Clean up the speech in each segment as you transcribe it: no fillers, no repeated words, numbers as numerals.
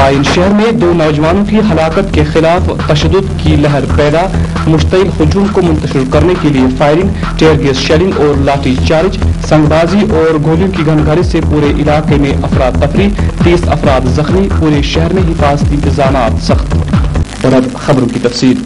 Pine شہر میں 2 نوجوانوں کی ہلاکت کے خلاف تشدد کی لہر پیدا، مشتعل ہجوم کو منتشر کرنے کے لیے فائرنگ، ٹیئر گیس شیلنگ اور لاٹھی چارج، سنگ بازی اور گولیوں کی گھنگھری سے پورے علاقے میں افراتفری، 30 افراد زخمی، پورے شہر میں حفاظتی انتظامات سخت۔ اور اب خبروں کی تفصیل۔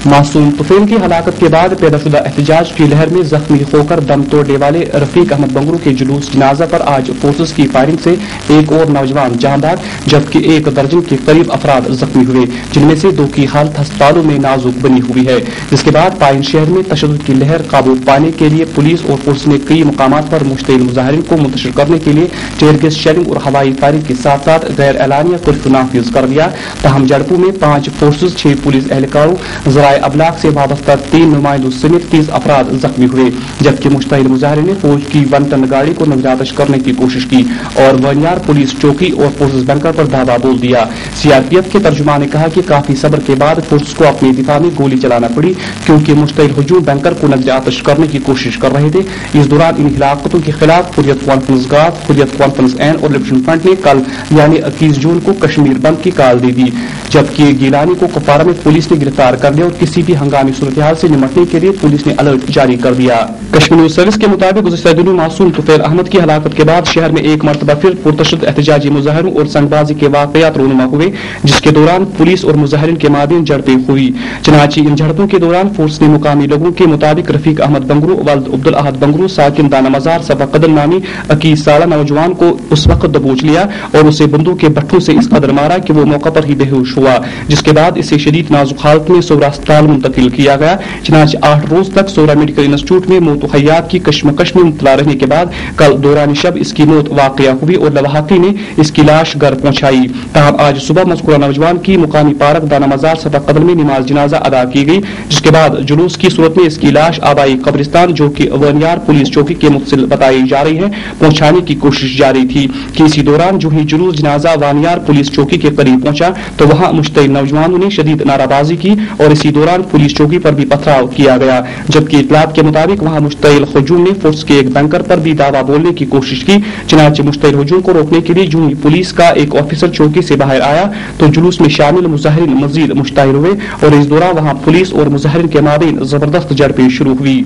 معصوم طفیل کی ہلاکت کے بعد پیدا شدہ احتجاج کی لہر میں زخمی ہو کر دم توڑنے والے رفیق احمد بنگرو کے جلوس جنازہ پر آج فورسز کی فائرنگ سے ایک اور نوجوان جاں بحق جبکہ 1 درجن کے قریب افراد زخمی ہوئے، جن میں سے 2 کی حالت ہسپتالوں میں نازک بنی ہوئی ہے۔ جس کے بعد پائن شہر میں تشدد کی لہر قابو پانے کے لیے پولیس اور فورس نے کئی مقامات پر مشتعل مظاہرین کو منتشر کرنے کے لیے ٹیئر گیس شیلنگ اور ہوائی فائرنگ کے ساتھ ساتھ غیر اعلانیہ کرفیو نافذ کر دیا۔ تاہم جھڑپوں میں 5 فورسز، 6 پولیس اہلکاروں، ذرائع ابلاغ سے وابستہ 3 نمائندوں سمیت 30 افراد زخمی ہوئے، جبکہ مشتعل مظاہرین نے فوج کی 1 ٹن گاڑی کو نظر آتش کرنے کی کوشش کی اور وانیار پولیس چوکی اور فورسز بنکر پر دھاوا بول دیا۔ CRPF کے ترجمان نے کہا کہ کافی صبر کے بعد فورس کو اپنے دفاع میں گولی چلانا پڑی کیونکہ مشتعل ہجوم بنکر کو نظر آتش کرنے کی کوشش کر رہے تھے۔ اس دوران ان ہلاکتوں کے خلاف حریت کانفرنس گاہ، حریت کانفرنس این اور لبریشن فرنٹ نے کل یعنی 21 جون کو کشمیر بند کی کال دے دی، جبکہ گیلانی کو کپوارہ میں پولیس نے گرفتار کر لیا اور کسی بھی ہنگامی صورتحال سے نمٹنے کے لیے پولیس نے الرٹ جاری کر دیا۔ کشمیر نیوز سروس کے مطابق گزشتہ دنوں معصوم طفیل احمد کی ہلاکت کے بعد شہر میں ایک مرتبہ پھر پرتشدد احتجاجی مظاہروں اور سنگ بازی کے واقعات رونما ہوئے، جس کے دوران پولیس اور مظاہرین کے مابین جھڑپیں ہوئی۔ چنانچہ ان جھڑپوں کے دوران فورس نے مقامی لوگوں کے مطابق رفیق احمد بنگرو ولد عبدالاحد بنگرو ساکن دانا مزار صفا قدل نامی 21 سالہ نوجوان کو اس وقت دبوچ لیا اور اسے بندوق کے بٹھوں سے اس قدر مارا کہ وہ موقع پر ہی بے ہوش ہوا، جس کے بعد اسے شدید نازک حالت میں صورہ اسپتال منتقل کیا گیا۔ چنانچہ 8 روز تک صورہ میڈیکل انسٹیٹیوٹ میں موت و حیات کی کشمکش میں مبتلا رہنے کے بعد کل دوران شب اس کی موت واقع ہوئی اور لواحقی نے اس کی لاش گھر پہنچائی۔ تاہم آج صبح مذکورہ نوجوان کی مقامی پارک دانا مزار صفا قدل میں نماز جنازہ ادا کی گئی، جس کے بعد جلوس کی صورت میں اس کی لاش آبائی قبرستان جو کہ وانیار پولیس چوکی کے متصل بتائی جا رہی ہے پہنچانے کی کوشش جاری تھی کہ اسی دوران جو ہی جلوس جنازہ وانیار پولیس چوکی کے قریب پہنچا تو وہاں مشتعل نوجوانوں نے شدید نعرہ بازی کی اور اسی دوران پولیس چوکی پر بھی پتھراؤ کیا گیا، جبکہ اطلاعات کے مطابق وہاں مشتعل ہجوم نے فورس کے ایک بینکر پر بھی دعویٰ بولنے کی کوشش کی۔ چنانچہ مشتعل ہجوم کو روکنے کے لیے جو ہی پولیس کا ایک آفیسر چوکی سے باہر آیا تو جلوس میں شامل مظاہرین مزید مشتعل ہوئے اور اس دوران وہاں پولیس اور مظاہرین کے مابین زبردست جھڑپیں شروع ہوئی۔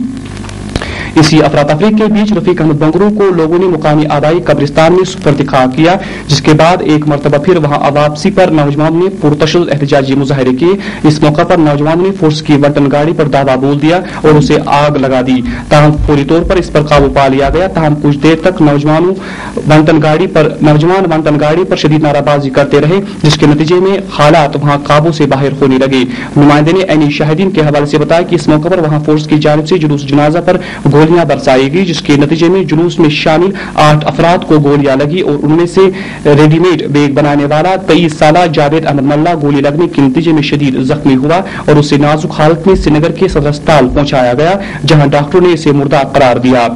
اسی افراتفری کے بیچ رفیق احمد بنگرو کو لوگوں نے مقامی آبائی قبرستان میں سپرد خاک کیا، جس کے بعد ایک مرتبہ پھر وہاں واپسی پر نوجوانوں نے پرتشدد احتجاجی مظاہرے کیے۔ اس موقع پر نوجوانوں نے فورس کی 1 ٹن گاڑی پر دھاوا بول دیا اور اسے آگ لگا دی، تاہم فوری طور پر اس پر قابو پا لیا گیا۔ تاہم کچھ دیر تک نوجوان 1 ٹن گاڑی پر شدید نعرہ بازی کرتے رہے، جس کے نتیجے میں حالات وہاں قابو سے باہر ہونے لگے۔ نمائندے نے عینی شاہدین کے حوالے سے بتایا کہ اس موقع پر وہاں فورس کی جانب سے جلوس جنازہ پر گولیاں برسائی گئی، جس کے نتیجے میں جلوس میں شامل 8 افراد کو گولیاں لگی اور ان میں سے ریڈی میڈ بیگ بنانے والا 23 سالہ جاوید احمد ملا گولی لگنے کے نتیجے میں شدید زخمی ہوا اور اسے نازک حالت میں سری نگر کے صدر اسپتال پہنچایا گیا، جہاں ڈاکٹروں نے اسے مردہ قرار دیا۔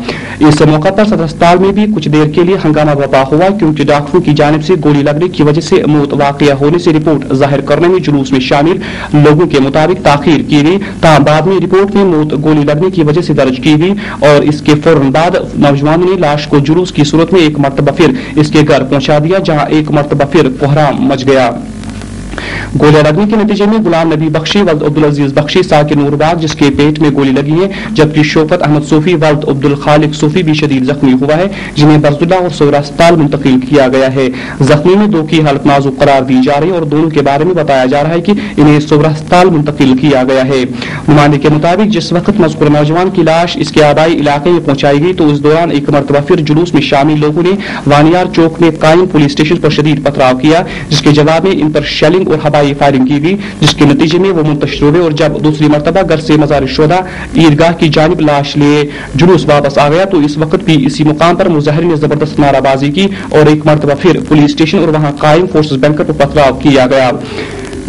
اس موقع پر صدر اسپتال میں بھی کچھ دیر کے لیے ہنگامہ برپا ہوا کیونکہ ڈاکٹروں کی جانب سے گولی لگنے کی وجہ سے موت واقع ہونے سے رپورٹ ظاہر کرنے میں جلوس میں شامل لوگوں کے مطابق تاخیر کی گئی، تاہم بعد میں رپورٹ میں موت گولی لگنے کی وجہ سے درج کی گئی اور اس کے فوراً بعد نوجوانوں نے لاش کو جلوس کی صورت میں ایک مرتبہ پھر اس کے گھر پہنچا دیا، جہاں ایک مرتبہ پھر کوہرام مچ گیا۔ گولیاں لگنے کے نتیجے میں غلام نبی بخشی ولد عبدالعزیز بخشی ساکن نور باغ جس کے پیٹ میں گولی لگی ہے، جبکہ شوکت احمد صوفی ولد عبدالخالق صوفی بھی شدید زخمی ہوا ہے، جنہیں برزدہ اور صورہ اسپتال منتقل کیا گیا ہے۔ زخمی میں 2 کی حالت نازک قرار دی جا رہی ہے اور دونوں کے بارے میں بتایا جا رہا ہے کہ انہیں صورہ اسپتال منتقل کیا گیا ہے۔ نمائندے کے مطابق جس وقت مذکورہ نوجوان کی لاش اس کے آبائی علاقے میں پہنچائی گئی تو اس دوران ایک مرتبہ پھر جلوس میں شامل لوگوں نے وانیار چوک میں قائم پولیس اسٹیشن پر شدید پتھراؤ کیا، جس کے جواب میں ان پر شیلنگ اور ہوائی فائرنگ کی گئی، جس کے نتیجے میں وہ منتشر ہوئے اور جب دوسری مرتبہ گھر سے مزار شہداء عیدگاہ کی جانب لاش لیے جلوس واپس آ گیا تو اس وقت بھی اسی مقام پر مظاہرین نے زبردست نعرہ بازی کی اور ایک مرتبہ پھر پولیس اسٹیشن اور وہاں قائم فورسز بینکر پر پتھراؤ کیا گیا۔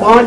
5